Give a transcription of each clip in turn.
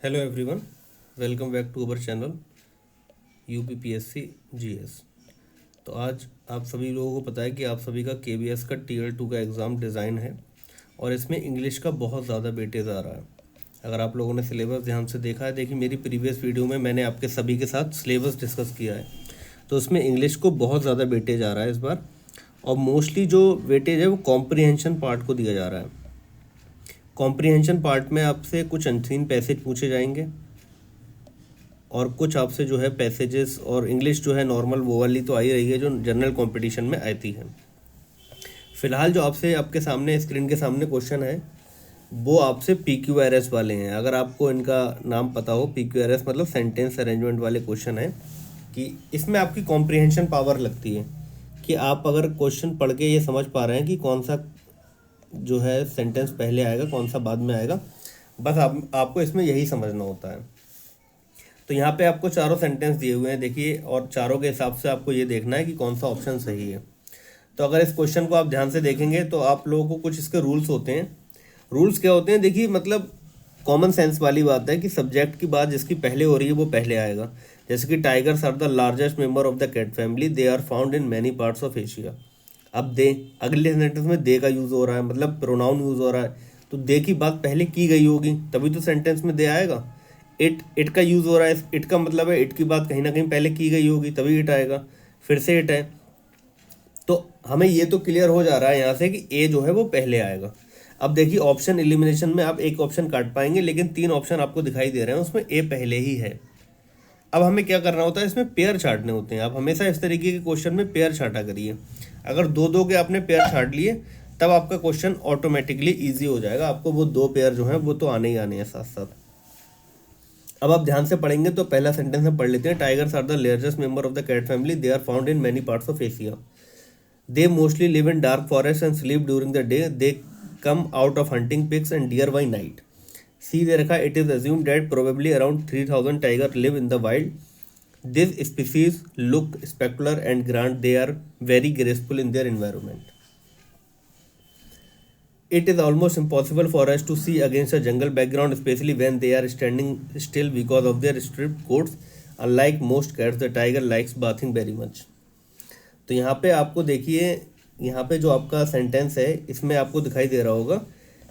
Hello everyone, welcome back to our channel UPPSC GS. तो आज आप सभी लोगों को पता है कि आप सभी का केबीएस का टीयर 2 का एग्ज़ाम डिज़ाइन है और इसमें इंग्लिश का बहुत ज़्यादा वेटेज आ रहा है। अगर आप लोगों ने सिलेबस ध्यान से देखा है, देखिए मेरी प्रीवियस वीडियो में मैंने आपके सभी के साथ सिलेबस डिस्कस किया है, तो उसमें इंग्लिश को बहुत ज़्यादा वेटेज आ रहा है इस बार। और मोस्टली जो वेटेज है वो कॉम्प्रिहेंशन पार्ट को दिया जा रहा है। कॉम्प्रिहेंशन पार्ट में आपसे कुछ अनसीन पैसेज पूछे जाएंगे और कुछ आपसे जो है पैसेजेस, और इंग्लिश जो है नॉर्मल वो वाली तो आई रही है जो जनरल कंपटीशन में आती है। फिलहाल जो आपसे आपके सामने स्क्रीन के सामने क्वेश्चन है वो आपसे PQRS वाले हैं। अगर आपको इनका नाम पता हो, PQRS मतलब सेंटेंस अरेंजमेंट वाले क्वेश्चन है कि इसमें आपकी कॉम्प्रिहेंशन पावर लगती है कि आप अगर क्वेश्चन पढ़ के ये समझ पा रहे हैं कि कौन सा जो है सेंटेंस पहले आएगा, कौन सा बाद में आएगा। बस आपको इसमें यही समझना होता है। तो यहाँ पे आपको चारों सेंटेंस दिए हुए हैं, देखिए, और चारों के हिसाब से आपको ये देखना है कि कौन सा ऑप्शन सही है। तो अगर इस क्वेश्चन को आप ध्यान से देखेंगे तो आप लोगों को कुछ इसके रूल्स होते हैं। रूल्स क्या होते हैं, देखिए, मतलब कॉमन सेंस वाली बात है कि सब्जेक्ट की बात जिसकी पहले हो रही है वो पहले आएगा। जैसे कि tigers are the largest member of the cat family, they are found in many parts of Asia. अब दे, अगले सेंटेंस में दे का यूज हो रहा है, मतलब प्रोनाउन यूज हो रहा है, तो दे की बात पहले की गई होगी तभी तो सेंटेंस में दे आएगा। इट का यूज हो रहा है, इट का मतलब है इट की बात कहीं ना कहीं पहले की गई होगी तभी इट आएगा। फिर से इट है, तो हमें ये तो क्लियर हो जा रहा है यहाँ से कि ए जो है वो पहले आएगा। अब देखिए ऑप्शन एलिमिनेशन में आप एक ऑप्शन काट पाएंगे, लेकिन 3 ऑप्शन आपको दिखाई दे रहे हैं, उसमें ए पहले ही है। अब हमें क्या करना होता है, इसमें पेयर छाटने होते हैं। आप हमेशा इस तरीके के क्वेश्चन में पेयर छाटा करिए। अगर दो दो के आपने पेयर छाट लिए तब आपका क्वेश्चन ऑटोमेटिकली ईजी हो जाएगा। आपको वो 2 पेयर जो हैं वो तो आने ही आने हैं साथ साथ। अब आप ध्यान से पढ़ेंगे तो पहला सेंटेंस हम पढ़ लेते हैं। Tigers are the largest member of the cat family, they are found in many parts of Asia, they mostly live in dark forest and sleep during the day, they come out of hunting pigs and deer by night. See they रखा, it is assumed that probably around 3000 tiger live in the wild, this species look spectacular and grand, they are very graceful in their environment. It is almost impossible for us to see against a jungle background, especially when they are standing still because of their stripped coats. Unlike most cats, the tiger likes bathing very much. तो यहाँ पे आपको देखिए, यहाँ पे जो आपका sentence है इसमें आपको दिखाई दे रहा होगा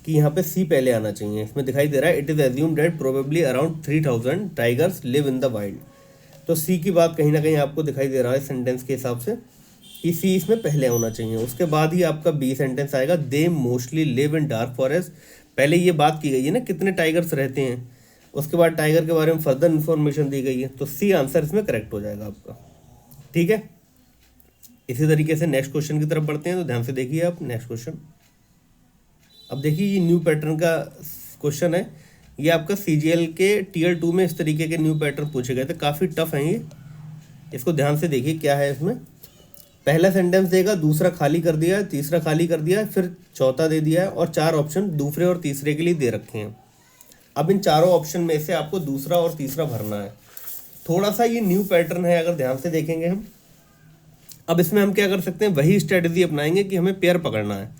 कि यहाँ पे सी पहले आना चाहिए। इसमें दिखाई दे रहा है it is assumed that probably around 3000 tigers live in the wild. तो सी की बात कहीं ना कहीं आपको दिखाई दे रहा है सेंटेंस के हिसाब से कि सी इसमें पहले होना चाहिए। उसके बाद ही आपका बी सेंटेंस आएगा, दे mostly live in dark forest. पहले ये बात की गई है ना कितने टाइगर्स रहते हैं, उसके बाद टाइगर के बारे में फर्दर इन्फॉर्मेशन दी गई है, तो सी आंसर इसमें करेक्ट हो जाएगा आपका। ठीक है, इसी तरीके से नेक्स्ट क्वेश्चन की तरफ बढ़ते हैं। तो ध्यान से देखिए आप नेक्स्ट क्वेश्चन। अब देखिए ये न्यू पैटर्न का क्वेश्चन है। ये आपका CGL के Tier 2 में इस तरीके के न्यू पैटर्न पूछे गए थे, काफ़ी टफ हैं ये। इसको ध्यान से देखिए क्या है इसमें। पहला सेंटेंस देगा, दूसरा खाली कर दिया है, तीसरा खाली कर दिया है, फिर चौथा दे दिया है, और 4 ऑप्शन दूसरे और तीसरे के लिए दे रखे हैं। अब इन चारों ऑप्शन में से आपको दूसरा और तीसरा भरना है। थोड़ा सा ये न्यू पैटर्न है, अगर ध्यान से देखेंगे हम। अब इसमें हम क्या कर सकते हैं, वही स्ट्रेटजी अपनाएंगे कि हमें पेयर पकड़ना है।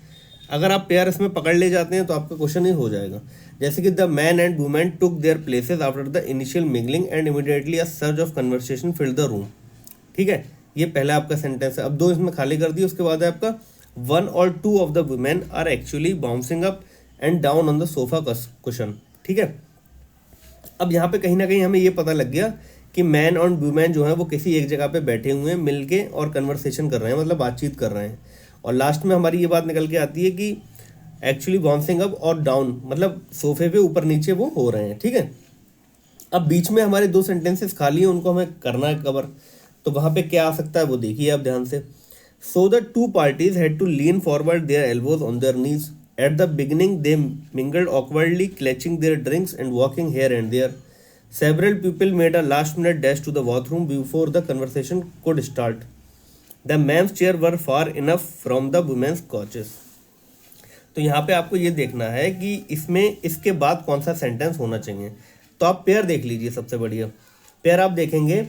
अगर आप पेयर इसमें पकड़ ले जाते हैं तो आपका क्वेश्चन ही हो जाएगा। जैसे कि the man and women took there places after the initial mingling and immediately a surge of conversation filled the room. ठीक है, ये पहला आपका सेंटेंस है। अब 2 इसमें खाली कर दिए। उसके बाद है आपका 1 और 2 of the women are actually bouncing up and down on the sofa cushion. ठीक है, अब यहाँ पे कहीं ना कहीं हमें ये पता लग गया कि मैन और वुमेन जो है वो किसी एक जगह पे बैठे हुए हैं मिलके और कन्वर्सेशन कर रहे हैं, मतलब बातचीत कर रहे हैं। और लास्ट में हमारी ये बात निकल के आती है कि एक्चुअली बाउंसिंग अप और डाउन मतलब सोफे पे ऊपर नीचे वो हो रहे हैं। ठीक है, अब बीच में हमारे 2 सेंटेंसेस खाली हैं, उनको हमें करना है कवर। तो वहाँ पे क्या आ सकता है वो देखिए आप ध्यान से। So the 2 parties had to lean forward their elbows on their knees. At the beginning they mingled awkwardly, clutching their drinks and walking here and there. Several people made a last minute dash to the bathroom before the conversation could start. The man's chair were far enough from the women's couches. तो यहाँ पे आपको ये देखना है कि इसमें इसके बाद कौन सा सेंटेंस होना चाहिए। तो आप पेयर देख लीजिए, सबसे बढ़िया पेयर आप देखेंगे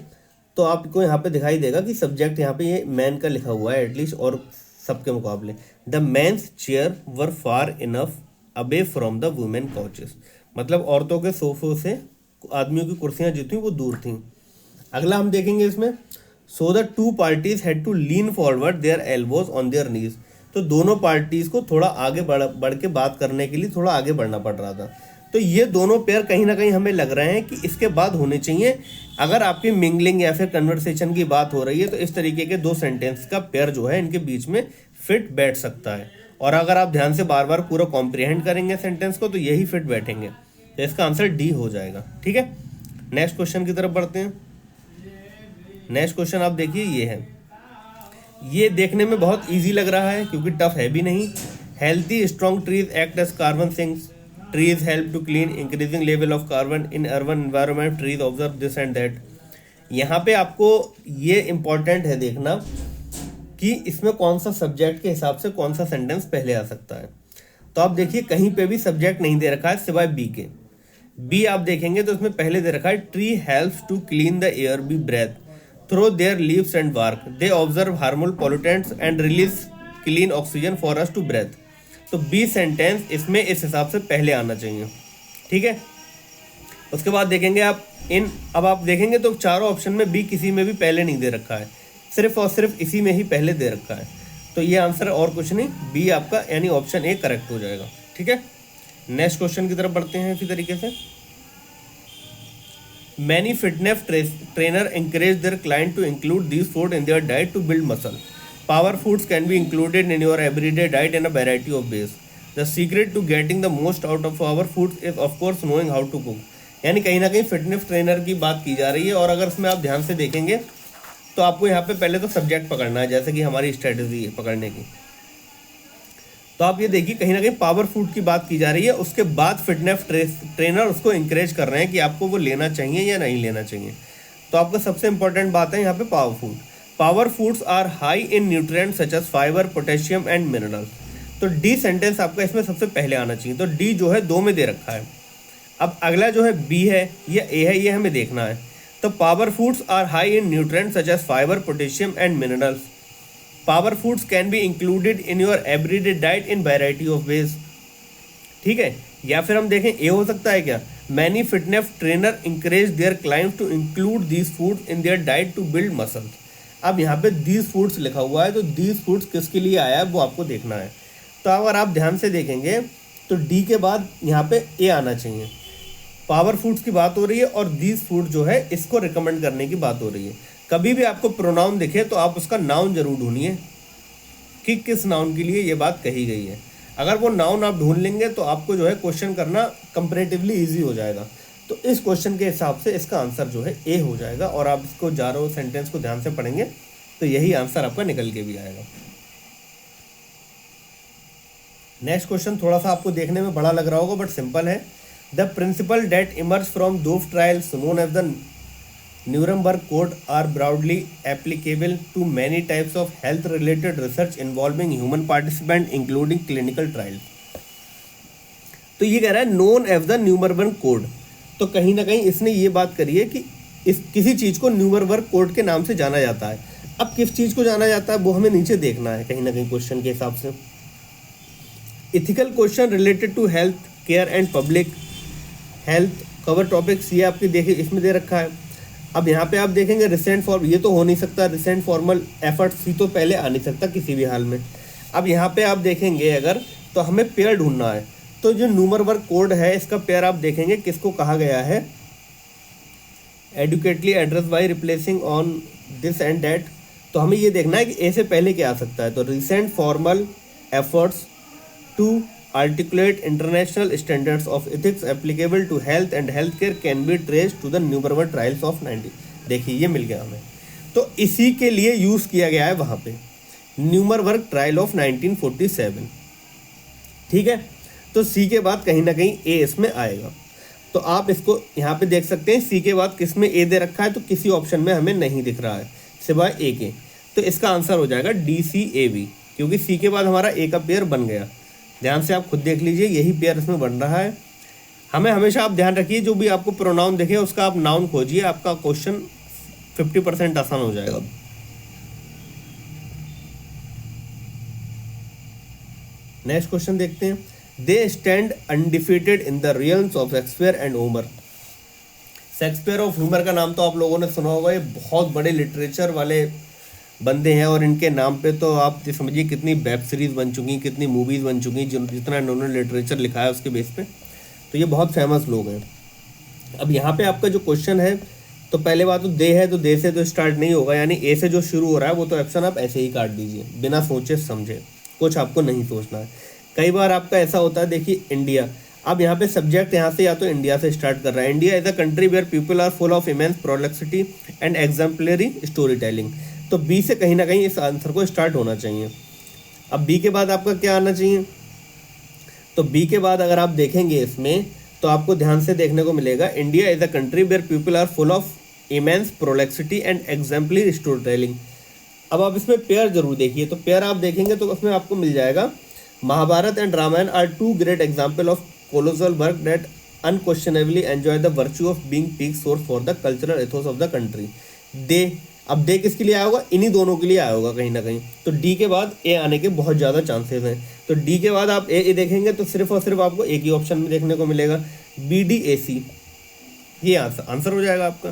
तो आपको यहाँ पे दिखाई देगा कि सब्जेक्ट यहाँ पे ये मैन का लिखा हुआ है एटलीस्ट, और सबके मुकाबले the men's chair were far enough away from the women couches, मतलब औरतों के सोफों से आदमियों की कुर्सियां जो थी वो दूर थी। अगला हम देखेंगे इसमें, so the two parties had to lean forward their elbows on their knees. तो दोनों पार्टीज को थोड़ा आगे बढ़ के बात करने के लिए थोड़ा आगे बढ़ना पड़ रहा था। तो ये दोनों पेयर कहीं ना कहीं हमें लग रहे हैं कि इसके बाद होने चाहिए। अगर आपकी मिंगलिंग या फिर कन्वर्सेशन की बात हो रही है तो इस तरीके के दो सेंटेंस का पेयर जो है इनके बीच में फिट बैठ सकता है। और अगर आप ध्यान से बार बार पूरा कॉम्प्रिहेंड करेंगे सेंटेंस को तो यही फिट बैठेंगे। तो इसका आंसर डी हो जाएगा। ठीक है, नेक्स्ट क्वेश्चन की तरफ बढ़ते हैं। नेक्स्ट क्वेश्चन आप देखिए, ये है, ये देखने में बहुत इजी लग रहा है क्योंकि टफ है भी नहीं। Healthy strong trees act as carbon sinks, trees help to clean, increasing level of carbon in urban environment, trees observe this and that. यहाँ पे आपको ये इंपॉर्टेंट है देखना कि इसमें कौन सा सब्जेक्ट के हिसाब से कौन सा सेंटेंस पहले आ सकता है। तो आप देखिए कहीं पे भी सब्जेक्ट नहीं दे रखा है सिवाय बी के। बी आप देखेंगे तो इसमें पहले दे रखा है, tree helps to clean the air we breathe through their leaves and bark, they observe harmful pollutants and release clean oxygen for us to breathe. तो बी सेंटेंस इसमें इस हिसाब से पहले आना चाहिए। ठीक है, उसके बाद देखेंगे आप अब आप देखेंगे तो चारों ऑप्शन में बी किसी में भी पहले नहीं दे रखा है, सिर्फ और सिर्फ इसी में ही पहले दे रखा है। तो ये आंसर और कुछ नहीं, बी आपका यानी ऑप्शन ए करेक्ट हो जाएगा। ठीक है, नेक्स्ट क्वेश्चन की तरफ बढ़ते हैं इसी तरीके से। Many fitness trainer encourage their client to include these food in their diet to build muscle. Power foods can be included in your everyday diet in a variety of ways. The secret to getting the most out of our foods is of course knowing how to cook. यानी कहीं ना कहीं fitness trainer की बात की जा रही है। और अगर इसमें आप ध्यान से देखेंगे तो आपको यहाँ पे पहले तो सब्जेक्ट पकड़ना है, जैसे कि हमारी स्ट्रेटजी है पकड़ने की। तो आप ये देखिए कहीं ना कहीं पावर फूड की बात की जा रही है, उसके बाद फिटनेस ट्रेनर उसको इंकरेज कर रहे हैं कि आपको वो लेना चाहिए या नहीं लेना चाहिए। तो आपका सबसे इंपॉर्टेंट बात है यहाँ पे power food. Power foods are high in nutrients such as fibre, potassium and minerals. तो डी सेंटेंस आपका इसमें सबसे पहले आना चाहिए। तो डी जो है 2 में दे रखा है। अब अगला जो है बी है या ए है, ये हमें देखना है। तो power foods are high in nutrients such as fibre, potassium and minerals. Power foods can be included in your everyday diet in variety of ways. ठीक है, या फिर हम देखें ए हो सकता है क्या, many fitness trainer encourage their clients to include these foods in their diet to build muscles. अब यहाँ पे दीज फूड्स लिखा हुआ है, तो दीज फूड्स किसके लिए आया है वो आपको देखना है। तो अगर आप ध्यान से देखेंगे तो डी के बाद यहाँ पे ए आना चाहिए। पावर फूड्स की बात हो रही है और दीज फूड जो है इसको रिकमेंड करने की बात हो रही है। कभी भी आपको प्रोनाउन दिखे तो आप उसका नाउन जरूर ढूंढिए कि किस नाउन के लिए ये बात कही गई है। अगर वो नाउन आप ढूंढ लेंगे तो आपको जो है क्वेश्चन करना कंपैरेटिवली इजी हो जाएगा। तो इस क्वेश्चन के हिसाब से इसका आंसर जो है ए हो जाएगा। और आप इसको चारों सेंटेंस को ध्यान से पढ़ेंगे तो यही आंसर आपका निकल के भी आएगा। नेक्स्ट क्वेश्चन थोड़ा सा आपको देखने में बड़ा लग रहा होगा बट सिंपल है। The principle that emerge from those trials known as the Nuremberg Code are broadly applicable to many types of health-related research involving human participants, including clinical trials. तो ये कह रहा है known as the Nuremberg Code। तो कहीं ना कहीं इसने ये बात करी है कि इस किसी चीज़ को न्यूमरबर्ग कोड के नाम से जाना जाता है। अब किस चीज़ को जाना जाता है वो हमें नीचे देखना है कहीं ना कहीं क्वेश्चन के हिसाब से। Ethical question related to health care and public health cover topics, ये आपके देखिए इसमें दे रखा है। अब यहाँ पे आप देखेंगे रिसेंट फॉर्म, ये तो हो नहीं सकता, रिसेंट फॉर्मल एफर्ट्स ही तो पहले आ नहीं सकता किसी भी हाल में। अब यहाँ पे आप देखेंगे अगर तो हमें पेयर ढूंढना है। तो जो न्यूमरबर्ग कोड है इसका पेयर आप देखेंगे किसको कहा गया है, adequately address by replacing on this and that. तो हमें ये देखना है कि ए से पहले क्या आ सकता है। तो recent formal efforts to articulate international standards of ethics applicable to health and healthcare can be traced to the Nuremberg trials of 90। देखिए ये मिल गया हमें। तो इसी के लिए यूज़ किया गया है वहाँ पे न्यूमरबर्ग ट्रायल ऑफ 1947। ठीक है, तो सी के बाद कहीं ना कहीं ए इसमें आएगा। तो आप इसको यहाँ पे देख सकते हैं, सी के बाद किस में ए दे रखा है तो किसी ऑप्शन में हमें नहीं दिख रहा है सिवाय ए के। तो इसका आंसर हो जाएगा DCAB, क्योंकि सी के बाद हमारा ए का पेयर बन गया। ध्यान से आप खुद देख लीजिए, यही पेयर इसमें बन रहा है। हमें हमेशा आप ध्यान रखिए जो भी आपको प्रोनाउन दिखे उसका आप नाउन खोजिए, आपका क्वेश्चन 50% आसान हो जाएगा। नेक्स्ट क्वेश्चन देखते हैं। They stand undefeated in the realms of Shakespeare and Homer. Shakespeare of humour का नाम तो आप लोगों ने सुना होगा, ये बहुत बड़े लिटरेचर वाले बंदे हैं और इनके नाम पे तो आप ये समझिए कितनी वेब सीरीज़ बन चुकी, कितनी मूवीज़ बन चुकी, जितना इन्होंने लिटरेचर लिखा है उसके बेस पे, तो ये बहुत फेमस लोग हैं। अब यहाँ पे आपका जो क्वेश्चन है, तो पहले बात तो दे है, तो दे से तो स्टार्ट नहीं होगा, यानी ए से जो शुरू हो रहा है वो तो ऑप्शन आप ऐसे ही काट दीजिए बिना सोचे समझे, कुछ आपको नहीं सोचना है। कई बार आपका ऐसा होता है, देखिए इंडिया, अब यहाँ पे सब्जेक्ट यहाँ से या तो इंडिया से स्टार्ट कर रहा है। India is a country where people are full of immense prolixity and exemplary story telling, तो बी से कहीं ना कहीं इस आंसर को स्टार्ट होना चाहिए। अब बी के बाद आपका क्या आना चाहिए, तो बी के बाद अगर आप देखेंगे इसमें तो आपको ध्यान से देखने को मिलेगा, India is a country where people are full of immense prolixity and exemplary story telling. अब आप इसमें पेयर जरूर देखिए, तो पेयर आप देखेंगे तो उसमें आपको मिल जाएगा, Mahabharata and Ramayana are two great example of colossal work that unquestionably enjoy the virtue of being peak source for the cultural ethos of the country. They, अब दे किसके लिए आया होगा, इन्हीं दोनों के लिए आया होगा कहीं ना कहीं, तो डी के बाद ए आने के बहुत ज़्यादा चांसेस हैं। तो डी के बाद आप ए देखेंगे तो सिर्फ और सिर्फ आपको एक ही ऑप्शन में देखने को मिलेगा, बी डी ए सी, ये आंसर हो जाएगा आपका।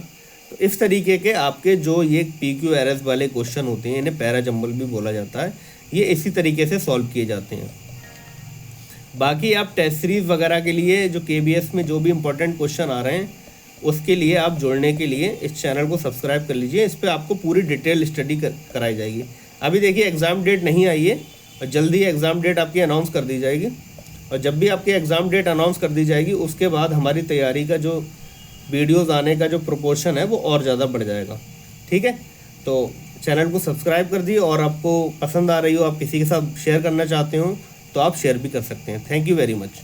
तो इस तरीके के आपके जो ये PQRS वाले क्वेश्चन होते हैं, इन्हें पैरा जंबल भी बोला जाता है, ये इसी तरीके से सॉल्व किए जाते हैं। बाकी आप टेस्ट सीरीज वगैरह के लिए जो KBS में जो भी इंपॉर्टेंट क्वेश्चन आ रहे हैं उसके लिए आप जुड़ने के लिए इस चैनल को सब्सक्राइब कर लीजिए, इस पर आपको पूरी डिटेल स्टडी कराई जाएगी। अभी देखिए एग्ज़ाम डेट नहीं आई है और जल्दी एग्ज़ाम डेट आपकी अनाउंस कर दी जाएगी, और जब भी आपकी एग्ज़ाम डेट अनाउंस कर दी जाएगी उसके बाद हमारी तैयारी का जो वीडियोज़ आने का जो प्रोपोर्शन है वो और ज़्यादा बढ़ जाएगा। ठीक है, तो चैनल को सब्सक्राइब कर दिए, और आपको पसंद आ रही हो, आप किसी के साथ शेयर करना चाहते हो तो आप शेयर भी कर सकते हैं। Thank you very much.